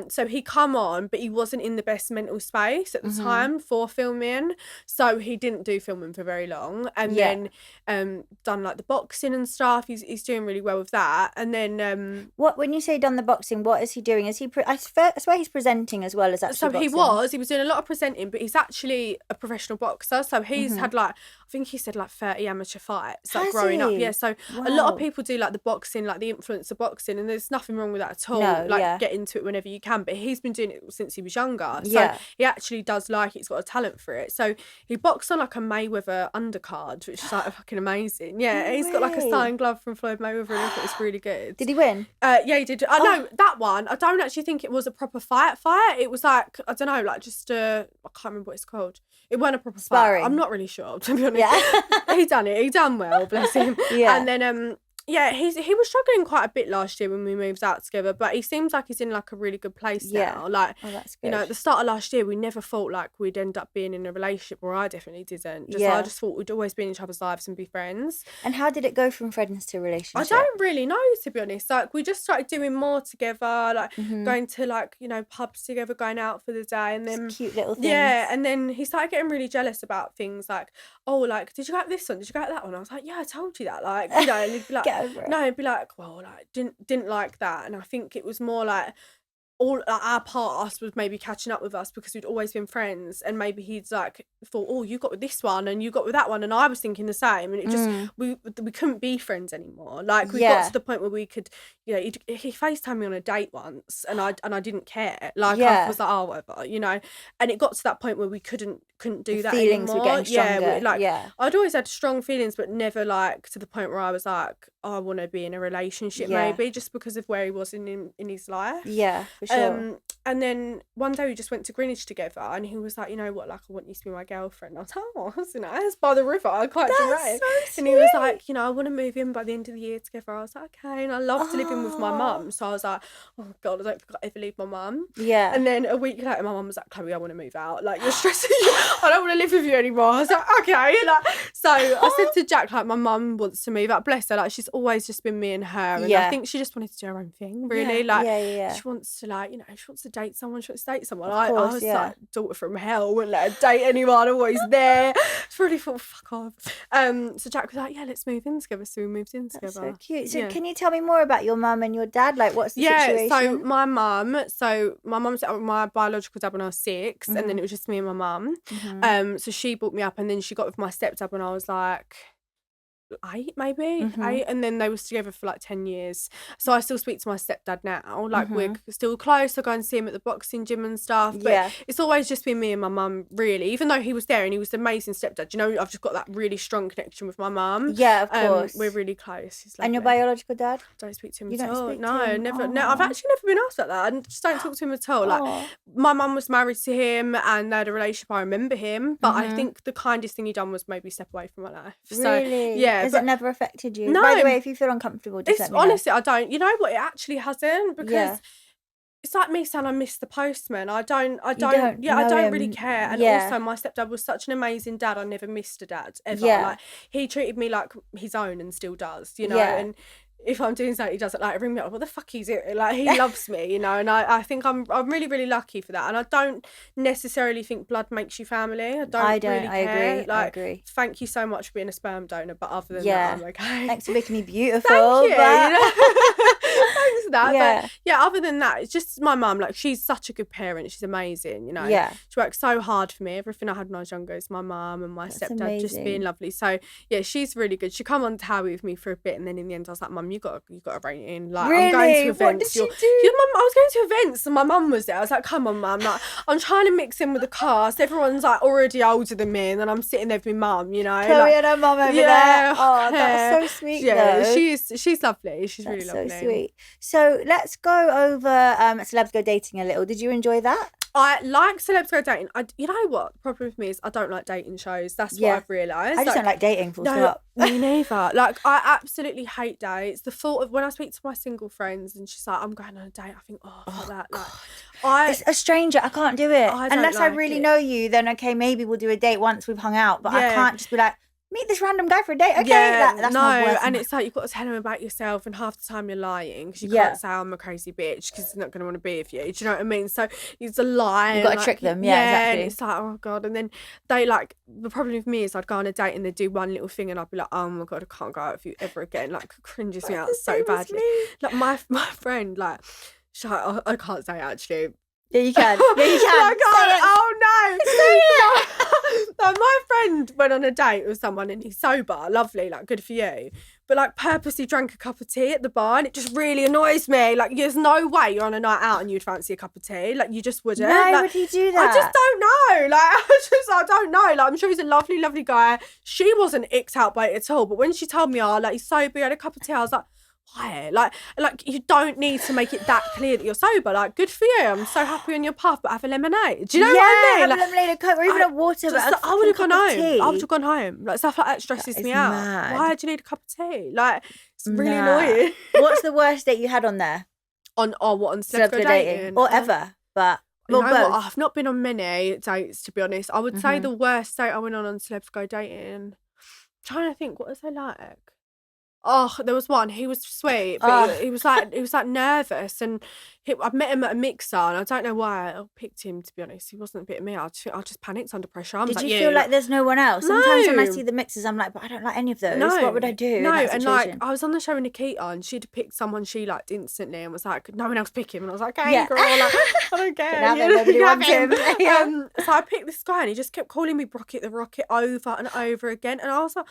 So he come on, but he wasn't in the best mental space at the time for filming. So he didn't do filming for very long. And then done like the boxing and stuff. He's doing really well with that. And then when you say done the boxing, what is he doing? Is he I swear he's presenting as well as actually boxing. He was doing a lot of presenting, but he's actually a professional boxer. So he's had like, I think he said like 30 amateur fights like growing up. Yeah, so a lot of people do like the boxing, like the influencer boxing, and there's nothing wrong with that at all. Get into it whenever you can, but he's been doing it since he was younger. So he actually does like it. He's got a talent for it. So he boxed on like a Mayweather undercard, which is like fucking amazing. Yeah, he's got like a signed glove from Floyd Mayweather, and it's really good. Did he win? Yeah, he did. I know that one. I don't actually think it was a proper fight. It was like, I don't know, like just I can't remember what it's called. It wasn't a proper sparring. Fight. I'm not really sure, to be honest. Yeah. He done well, bless him. Yeah. And then he was struggling quite a bit last year when we moved out together, but he seems like he's in like a really good place now. Like, that's good. You know, at the start of last year, we never thought like we'd end up being in a relationship, or I definitely didn't. I just thought we'd always be in each other's lives and be friends. And how did it go from friends to relationship? I don't really know, to be honest. Like, we just started doing more together, like going to like, you know, pubs together, going out for the day, and then just cute little things. Yeah, and then he started getting really jealous about things like, oh, like, did you go at this one? Did you go at that one? I was like, yeah, I told you that. Like, you know, and he'd be like, Get over it. no, he'd be like, well, like, didn't like that. And I think it was more like all our past was maybe catching up with us because we'd always been friends, and maybe he'd like thought, oh, you got with this one and you got with that one, and I was thinking the same, and it just we couldn't be friends anymore. Like we got to the point where we could, you know, he FaceTimed me on a date once, and I didn't care. Like I was like, oh, whatever, you know. And it got to that point where we couldn't do that feelings anymore. were getting stronger. I'd always had strong feelings, but never like to the point where I was like, oh, I want to be in a relationship, maybe just because of where he was in his life. Yeah, for sure. And then one day we just went to Greenwich together, and he was like, you know what, like I want you to be my girlfriend. I was like, oh, that's nice, by the river, quite dramatic. So and he was like, you know, I want to move in by the end of the year together. I was like, okay. And I love to live in with my mum, so I was like, oh god, I don't think I'll ever leave my mum. Yeah. And then a week later, my mum was like, Chloe, I want to move out. Like you're stressing me. I don't want to live with you anymore. I was like, okay. Like, so I said to Jack, like, my mum wants to move out. Bless her. Like she's always just been me and her, and I think she just wanted to do her own thing. Really, she wants to, like, you know, she wants to date someone. She wants to date someone. I was like, daughter from hell, wouldn't let her date anyone. Always there. It's really thought, fuck off. So Jack was like, yeah, let's move in together. So we moved in together. That's so cute. So can you tell me more about your mum and your dad? Like, what's the situation? So my mum set up with my biological dad when I was 6, and then it was just me and my mum. So she brought me up, and then she got with my stepdad when I was like 8, maybe 8, and then they was together for like 10 years. So I still speak to my stepdad now. Like we're still close. I go and see him at the boxing gym and stuff. But it's always just been me and my mum, really. Even though he was there and he was an amazing stepdad, you know, I've just got that really strong connection with my mum. Yeah, of course. We're really close. He's and your biological dad? Don't speak to him you at all. No, never. No, I've actually never been asked about that. I just don't talk to him at all. Like my mum was married to him and they had a relationship. I remember him, but I think the kindest thing he done was maybe step away from my life. Really? So yeah. Has it never affected you? No. By the way, if you feel uncomfortable, just let me know. Honestly, I don't. You know what? It actually hasn't, because it's like me saying I miss the postman. I don't really care. And also my stepdad was such an amazing dad. I never missed a dad ever. Like he treated me like his own and still does, you know. And if I'm doing something he doesn't like, ring me up, what the fuck is it? Like he loves me, you know, and I think I'm really, really lucky for that. And I don't necessarily think blood makes you family. I don't really care. I agree. Thank you so much for being a sperm donor, but other than that, I'm okay. Thanks for making me beautiful. Thank you. But... you know? Thanks for that. But other than that, it's just my mum. Like she's such a good parent. She's amazing, you know. Yeah. She worked so hard for me. Everything I had when I was younger is my mum and my stepdad just being lovely. So yeah, she's really good. She come on TOWIE with me for a bit, and then in the end I was like, Mum, you got to rein it in. Like really? I'm going to events. What did she do? Mum, I was going to events and my mum was there. I was like, come on, Mum. Like I'm trying to mix in with the cast. Everyone's like already older than me, and then I'm sitting there with my mum, you know. Chloe and her mum over there. Oh, that's so sweet. Yeah, though. she's lovely. She's really lovely. So sweet. So let's go over Celebs Go Dating a little. Did you enjoy that? I like Celebs Go Dating. You know what? The problem with me is I don't like dating shows. That's what I've realised. I just don't like dating, full stop. Me neither. Like, I absolutely hate dates. The thought of when I speak to my single friends and she's like, I'm going on a date, I think, fuck that. Like, it's a stranger. I can't do it. Unless I really know you, then okay, maybe we'll do a date once we've hung out. But I can't just be like, meet this random guy for a date. Okay, that's my worst. And it's like you've got to tell him about yourself, and half the time you're lying because you can't say I'm a crazy bitch because he's not going to want to be with you. Do you know what I mean? So it's a lie. You've got to trick them. Yeah, exactly. And it's like, oh god. And then they like, the problem with me is I'd go on a date and they'd do one little thing and I'd be like, oh my god, I can't go out with you ever again. Like it cringes me out so badly. Like my friend, like, I can't say it actually. Yeah, you can. Yeah, you can. Oh no. No, my friend went on a date with someone and he's sober, lovely, like good for you. But like purposely drank a cup of tea at the bar, and it just really annoys me. Like there's no way you're on a night out and you'd fancy a cup of tea. Like you just wouldn't. Why like, would he do that? I just don't know. Like I don't know. Like I'm sure he's a lovely, lovely guy. She wasn't icked out by it at all. But when she told me, like he's sober, he had a cup of tea, I was like, why? Like you don't need to make it that clear that you're sober. Like, good for you. I'm so happy on your path, but have a lemonade. Do you know what I mean? Have a lemonade, a Coke, or even a water. But I would have gone home. I would have gone home. Like stuff like that stresses me out. Mad. Why do you need a cup of tea? Like it's really annoying. What's the worst date you had on there? On Celebs Go Dating? Or ever? But you know what? I've not been on many dates, to be honest. I would say the worst date I went on Celebs Go Dating. I'm trying to think, what was I like? Oh, there was one. He was sweet, but he was like nervous, and I met him at a mixer, and I don't know why I picked him. To be honest, he wasn't a bit of me. I just panicked under pressure. Did you feel like there's no one else? Sometimes when I see the mixers, I'm like, but I don't like any of those. No, what would I do? No, in that and situation? I was on the show with Nikita, and she'd picked someone she liked instantly, and was like, no one else pick him, and I was like, okay, girl, like, I don't care. Now nobody wants him. So I picked this guy, and he just kept calling me Brockett the Rocket over and over again, and I was like.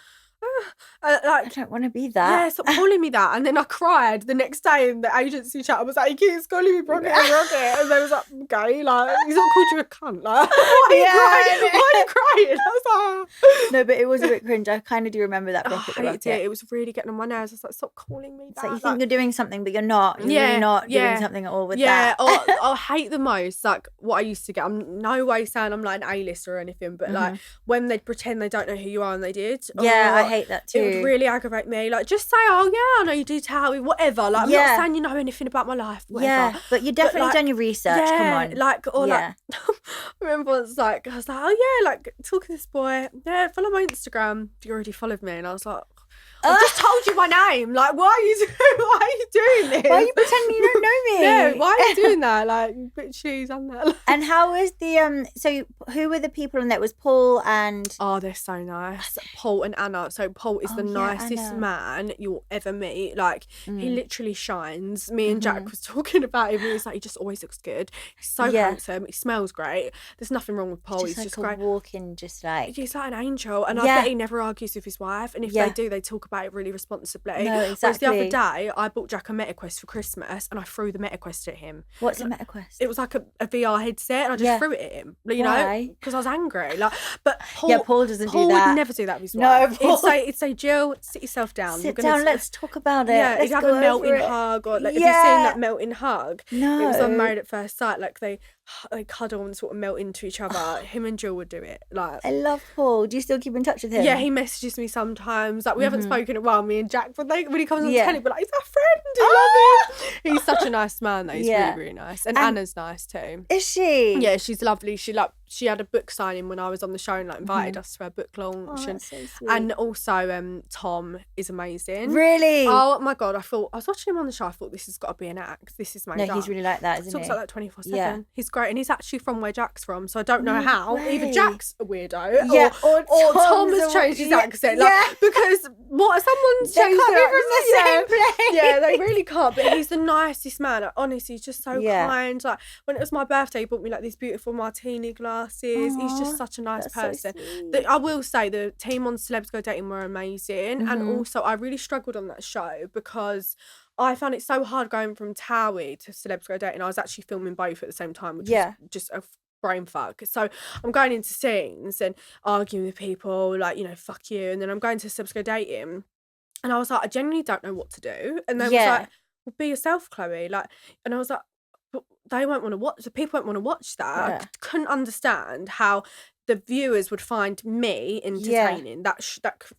I don't want to be that. Yeah, stop calling me that. And then I cried the next day in the agency chat. I was like, he keeps calling me Brockett and Rocket. And they was like, okay, like, he's not called you a cunt. Like, why are you crying? Why are you crying? I was like... No, but it was a bit cringe. I kind of do remember that Brockett the Rocket. It was really getting on my nerves. I was like, stop calling me that. It's like you think you're doing something, but you're not. You're really not doing something at all with that. Yeah, I hate the most, like, what I used to get. I'm no way saying I'm like an A-lister or anything, but like, when they pretend they don't know who you are and they did. Yeah, I hate that too. It would really aggravate me. Like, just say, oh yeah, I know you do TOWIE, whatever. Like, I'm not saying you know anything about my life, whatever. Yeah, but you definitely done your research. Come on. Like, or like, I remember once, like, I was like, oh yeah, like, talking to this boy, yeah, follow my Instagram. You already followed me, and I was like, I just told you my name. Like, why are you doing this? Why are you pretending you don't know me? Yeah, why are you doing that? Like, put shoes on that. And how was the so who were the people in that? Was Paul and they're so nice. Paul and Anna. So Paul is the nicest man you'll ever meet. Like, he literally shines. Me and Jack was talking about him. He was like, he just always looks good. He's so handsome. He smells great. There's nothing wrong with Paul. He's like just a great. Walking, just like he's like an angel. And I bet he never argues with his wife. And if they do, they talk about it really responsibly. No, exactly. Whereas the other day, I bought Jack a MetaQuest for Christmas, and I threw the MetaQuest at him. What's a MetaQuest? It was like a VR headset, and I just threw it at him. You know, because I was angry. Like, but Paul doesn't do that. Paul would never do that with his wife. It'd say, Jill, sit yourself down. Sit down. Let's talk about it. Yeah, he'd have a melting hug, or like, have you seen that melting hug? No, it was on Married at First Sight. Like they cuddle and sort of melt into each other. Him and Jill would do it. Like, I love Paul. Do you still keep in touch with him? Yeah, he messages me sometimes. Like, we haven't spoken in a while, me and Jack, but when he comes on telly, but like, he's our friend. I love him. He's such a nice man though. He's really, really nice. And Anna's nice too. Is she? Yeah, she's lovely. She had a book signing when I was on the show and like invited us to her book launch. That's so sweet. And also Tom is amazing. Really? Oh my God, I was watching him on the show, I thought this has got to be an act. This is made up. No, he's really like that, isn't he? Talks like that 24/7. Yeah. He's great, and he's actually from where Jack's from, so I don't know how. Way. Either Jack's a weirdo or Tom has changed his accent. Like, because someone's they changed can't be from the same place. Yeah, they really can't. But he's the nicest man. Like, honestly, he's just so kind. Like, when it was my birthday, he bought me like these beautiful martini glasses. He's just such a nice person. So I will say the team on Celebs Go Dating were amazing, and also I really struggled on that show because I found it so hard going from TOWIE to Celebs Go Dating. I was actually filming both at the same time, which was just a brain fuck. So I'm going into scenes and arguing with people, like, you know, fuck you, and then I'm going to Celebs Go Dating, and I was like, I genuinely don't know what to do. And they was like, well, be yourself, Chloe. Like, and I was like, but they won't want to watch. The people won't want to watch that. I couldn't understand how the viewers would find me entertaining. That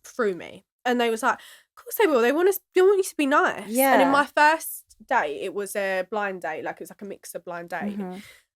threw me. And they was like, of course they will. They want you to be nice. Yeah. And in my first date, it was a blind date. Like, it was like a mix of blind date.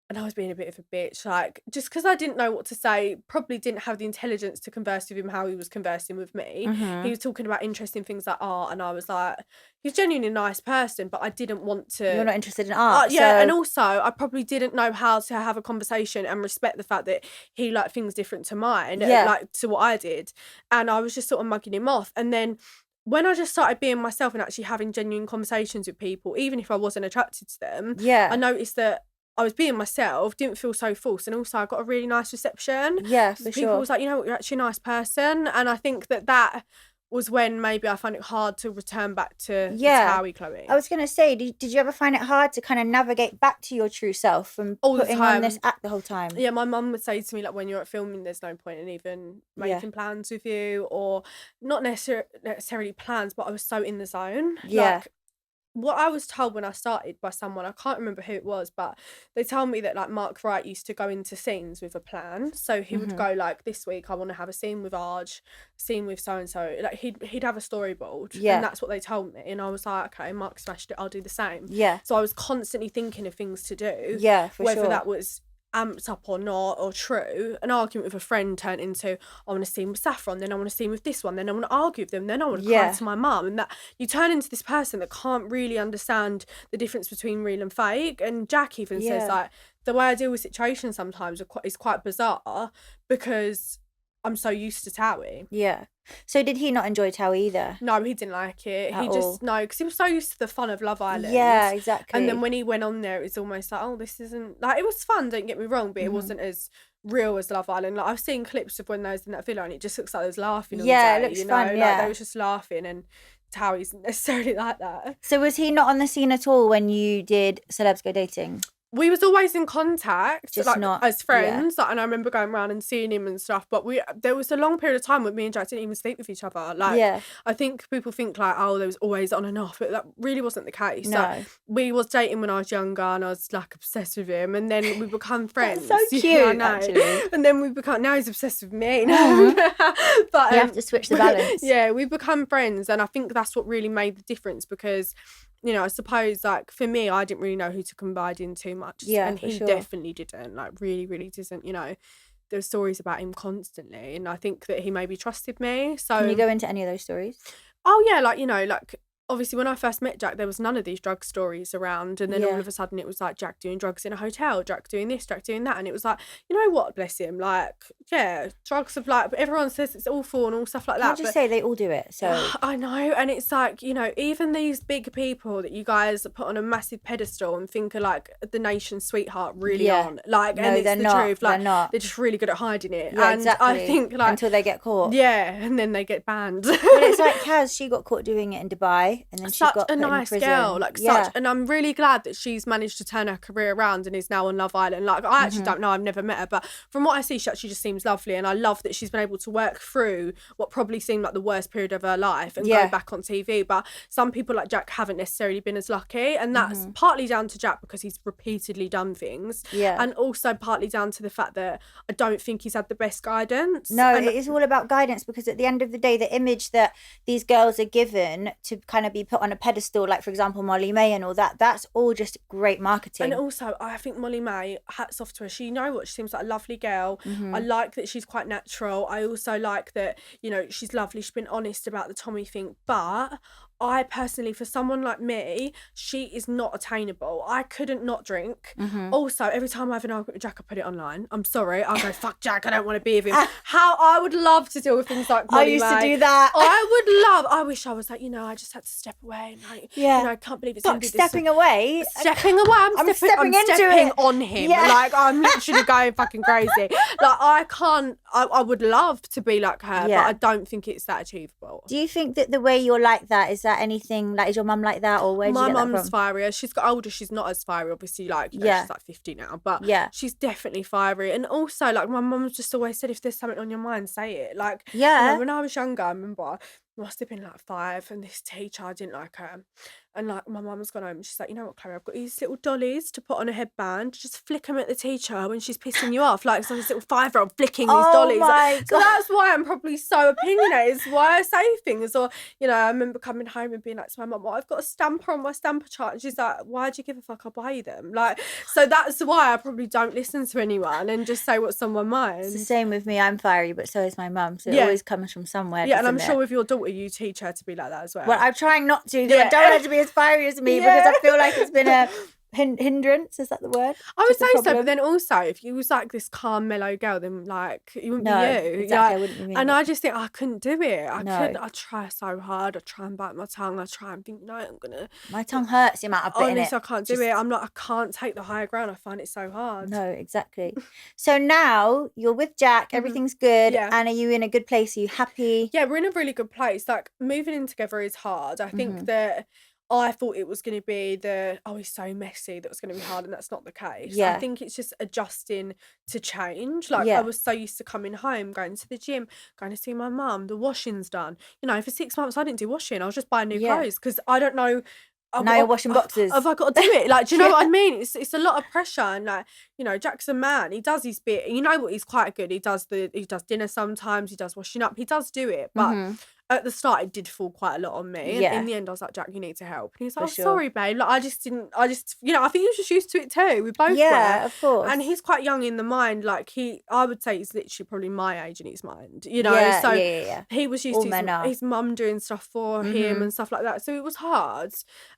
And I was being a bit of a bitch, like, just because I didn't know what to say, probably didn't have the intelligence to converse with him how he was conversing with me. He was talking about interesting things like art, and I was like, he's genuinely a nice person, but I didn't want to... You're not interested in art, and also, I probably didn't know how to have a conversation and respect the fact that he liked things different to mine, like, to what I did. And I was just sort of mugging him off. And then when I just started being myself and actually having genuine conversations with people, even if I wasn't attracted to them, I noticed that I was being myself, didn't feel so false, and also I got a really nice reception. Yeah, for people sure. was like, you know what, you're actually a nice person, and I think that was when maybe I found it hard to return back to the TOWIE Chloe. I was going to say, did you ever find it hard to kind of navigate back to your true self from putting on this act the whole time? Yeah, my mum would say to me, like, when you're at filming, there's no point in even making plans with you, or not necessarily plans, but I was so in the zone. Yeah. Like, what I was told when I started by someone, I can't remember who it was, but they told me that, like, Mark Wright used to go into scenes with a plan. So he would go, like, this week I want to have a scene with Arj, scene with so-and-so. Like, he'd have a storyboard. Yeah. And that's what they told me. And I was like, okay, Mark smashed it, I'll do the same. Yeah. So I was constantly thinking of things to do. Yeah, for sure. Whether that was amped up or not or true, an argument with a friend turned into, I want to see him with Saffron, then I want to see him with this one, then I want to argue with them, then I want to cry to my mum, and that you turn into this person that can't really understand the difference between real and fake. And Jack even says like, the way I deal with situations sometimes is quite bizarre because I'm so used to TOWIE. Yeah. So did he not enjoy TOWIE either? No, he didn't like it. At he just, no, because he was so used to the fun of Love Island. Yeah, exactly. And then when he went on there, it was almost like, oh, this isn't, like, it was fun, don't get me wrong, but it wasn't as real as Love Island. Like, I've seen clips of when they was in that villa and it just looks like they was laughing all the day, it looks fun, Like, they was just laughing, and TOWIE isn't necessarily like that. So was he not on the scene at all when you did Celebs Go Dating? We was always in contact, just like, not as friends, like, and I remember going around and seeing him and stuff, but there was a long period of time when me and Jack didn't even sleep with each other. Like, I think people think like, oh, there was always on and off, but that really wasn't the case. No. Like, we was dating when I was younger and I was like obsessed with him, and then we become friends. That's so cute, I know. actually. And then we become, now he's obsessed with me. But you have to switch the balance. Yeah, we become friends, and I think that's what really made the difference because, you know, I suppose, like, for me, I didn't really know who to confide in too much. Yeah, and he definitely didn't. Like, really, really didn't, you know. There were stories about him constantly, and I think that he maybe trusted me. So can you go into any of those stories? Oh, yeah, like, you know, like, obviously when I first met Jack, there was none of these drug stories around, and then all of a sudden it was like Jack doing drugs in a hotel, Jack doing this, Jack doing that, and it was like, you know what, bless him, like, yeah, drugs have, like, everyone says it's awful and all stuff like that. I'll just say they all do it, so I know, and it's like, you know, even these big people that you guys put on a massive pedestal and think are like the nation's sweetheart really aren't, like, no, and it's the truth, like, they're just really good at hiding it, and exactly. I think, like, until they get caught, and then they get banned. Well, it's like Kaz, she got caught doing it in Dubai. And then such she got a nice girl, like, such, and I'm really glad that she's managed to turn her career around and is now on Love Island. Like, I actually don't know, I've never met her, but from what I see, she actually just seems lovely, and I love that she's been able to work through what probably seemed like the worst period of her life and go back on TV. But some people like Jack haven't necessarily been as lucky, and that's partly down to Jack because he's repeatedly done things, and also partly down to the fact that I don't think he's had the best guidance. No, it is all about guidance, because at the end of the day, the image that these girls are given to kind of be put on a pedestal, like for example Molly May and all that, that's all just great marketing. And also I think Molly May, hats off to her, she, you know what, she seems like a lovely girl. I like that she's quite natural. I also like that, you know, she's lovely, she's been honest about the Tommy thing, but I personally, for someone like me, she is not attainable. I couldn't not drink. Also, every time I have an argument with Jack, I put it online. I'm sorry. I'll go, fuck Jack, I don't want to be with him. How I would love to deal with things like Molly I used May. to do that. I wish I was like, you know, I just had to step away. And like, you know, I can't believe it's going to be stepping away. Stepping away. I'm stepping on him. Like, I'm literally going fucking crazy. Like, I can't, I would love to be like her, but I don't think it's that achievable. Do you think that the way you're like that, is that anything, like, is your mum like that, or where do you get that from? My mum's fiery. She's got older, she's not as fiery, obviously, like, you know, she's like 50 now, but she's definitely fiery. And also, like, my mum's just always said, if there's something on your mind, say it. Like, you know, when I was younger, I remember I must have been like 5, and this teacher, I didn't like her, and like my mum's gone home and she's like, you know what, Chloe, I've got these little dollies to put on a headband, just flick them at the teacher when she's pissing you off, like some little 5-year-old flicking these dollies. My God. So that's why I'm probably so opinionated, is why I say things. Or, you know, I remember coming home and being like to my mum, well, I've got a stamper on my stamper chart, and she's like, why'd you give a fuck, I'll buy you them. Like, so that's why I probably don't listen to anyone and just say what's on my mind. It's the same with me. I'm fiery, but so is my mum, so it always comes from somewhere. Yeah, and I'm sure with your daughter, you teach her to be like that as well. Well, I'm trying not to, because I don't want her to be as fiery as me, because I feel like it's been a hindrance, is that the word? I would say so, but then also, if you was like this calm, mellow girl, then like, you wouldn't be you. Exactly, like, I wouldn't be me. And I just think I couldn't do it. I try so hard. I try and bite my tongue. I try and think, no, I'm gonna. My tongue hurts the amount of bit in it. I can't do it. I can't take the higher ground. I find it so hard. No, exactly. So now you're with Jack, everything's good, and are you in a good place? Are you happy? Yeah, we're in a really good place. Like, moving in together is hard. I think that I thought it was going to be he's so messy, that was going to be hard, and that's not the case. Yeah. I think it's just adjusting to change. Like, I was so used to coming home, going to the gym, going to see my mum, the washing's done. You know, for 6 months I didn't do washing. I was just buying new clothes, because I don't know. Now you're washing boxes. Have I got to do it? Like, do you know what I mean? It's a lot of pressure, and like, you know, Jack's a man. He does his bit. You know what? He's quite good. He does dinner sometimes. He does washing up. He does do it, but at the start it did fall quite a lot on me. Yeah. And in the end I was like, Jack, you need to help. And he was like, sure. Sorry, babe. Like, I just, you know, I think he was just used to it too. We both Yeah, were. of course. And he's quite young in the mind. Like, I would say he's literally probably my age in his mind, you know? Yeah, so yeah. he was used to his mum doing stuff for him and stuff like that. So it was hard.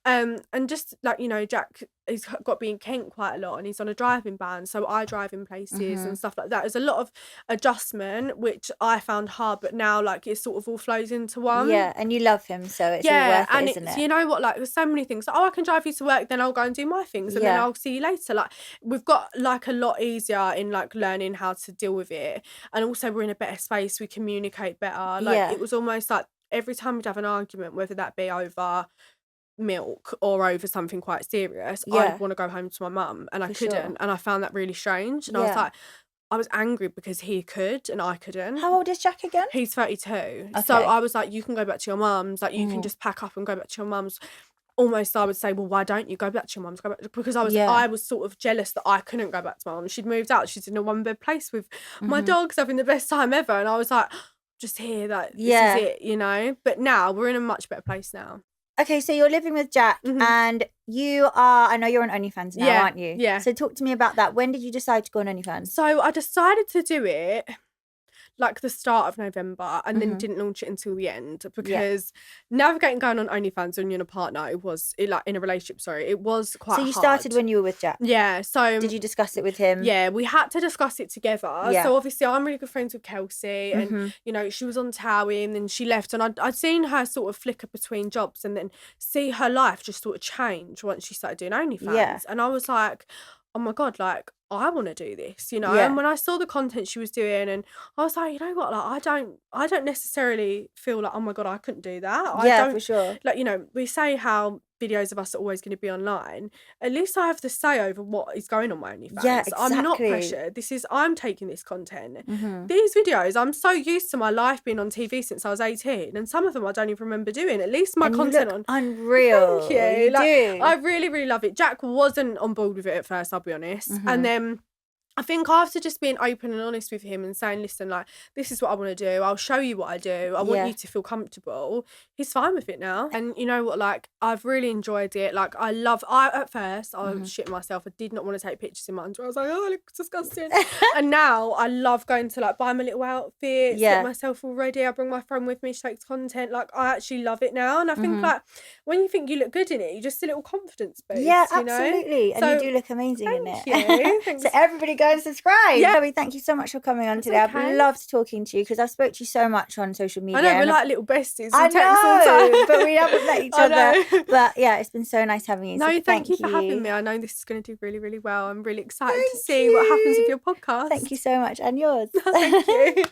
And just like, you know, Jack, he's got to be in Kent quite a lot and he's on a driving ban. So I drive in places and stuff like that. There's a lot of adjustment, which I found hard, but now like it sort of all flows into one. Yeah, and you love him, so it's all worth it, and isn't it? You know what, like there's so many things. Oh, I can drive you to work, then I'll go and do my things and then I'll see you later. Like we've got like a lot easier in like learning how to deal with it. And also we're in a better space, we communicate better. Like it was almost like every time we'd have an argument, whether that be over milk or over something quite serious, I'd want to go home to my mum and I couldn't. And I found that really strange. And I was like, I was angry because he could and I couldn't. How old is Jack again? He's 32. Okay. So I was like, you can go back to your mum's. Like, you can just pack up and go back to your mum's. Almost, I would say, well, why don't you go back to your mum's? Because I was sort of jealous that I couldn't go back to my mum. She'd moved out. She's in a one-bed place with my dogs, having the best time ever. And I was like, just here, that this is it, you know? But now we're in a much better place now. Okay, so you're living with Jack and I know you're on OnlyFans now, aren't you? Yeah. So talk to me about that. When did you decide to go on OnlyFans? So I decided to do it like the start of November and then didn't launch it until the end because navigating going on OnlyFans when you're in a partner, it was in a relationship, it was quite hard. So you started when you were with Jack? Yeah. So did you discuss it with him? Yeah, we had to discuss it together. Yeah. So obviously I'm really good friends with Kelsey and you know, she was on TOWIE and then she left and I'd seen her sort of flicker between jobs and then see her life just sort of change once she started doing OnlyFans. Yeah. And I was like, oh my God, like I want to do this, you know. And when I saw the content she was doing and I was like, you know what, like I don't necessarily feel like, oh my God, I couldn't do that. I don't, for sure. Like, you know, we say how videos of us are always going to be online. At least I have the say over what is going on my OnlyFans. Yeah, exactly. I'm not pressured. I'm taking this content. These videos, I'm so used to my life being on TV since I was 18 and some of them I don't even remember doing. At least my content on unreal. Thank you. You do. I really, really love it. Jack wasn't on board with it at first, I'll be honest. And then I think after just being open and honest with him and saying, listen, like, this is what I want to do. I'll show you what I do. I want you to feel comfortable. He's fine with it now. And you know what, like, I've really enjoyed it. Like, at first, I was shitting myself. I did not want to take pictures in my underwear. I was like, oh, it looks disgusting. And now I love going to, like, buy my little outfits, get myself all ready. I bring my friend with me. She takes content. Like, I actually love it now. And I think, like, when you think you look good in it, you just a little confidence boost. Yeah, you absolutely. Know? And so, you do look amazing in it. Thank you. So everybody go and subscribe. Yeah. Chloe, thank you so much for coming on today. Okay. I've loved talking to you because I've spoke to you so much on social media. I know, we're like little besties. I know, but we haven't met each other. But yeah, it's been so nice having you. No, so thank you for having me. I know this is going to do really, really well. I'm really excited to see what happens with your podcast. Thank you so much. And yours. Thank you.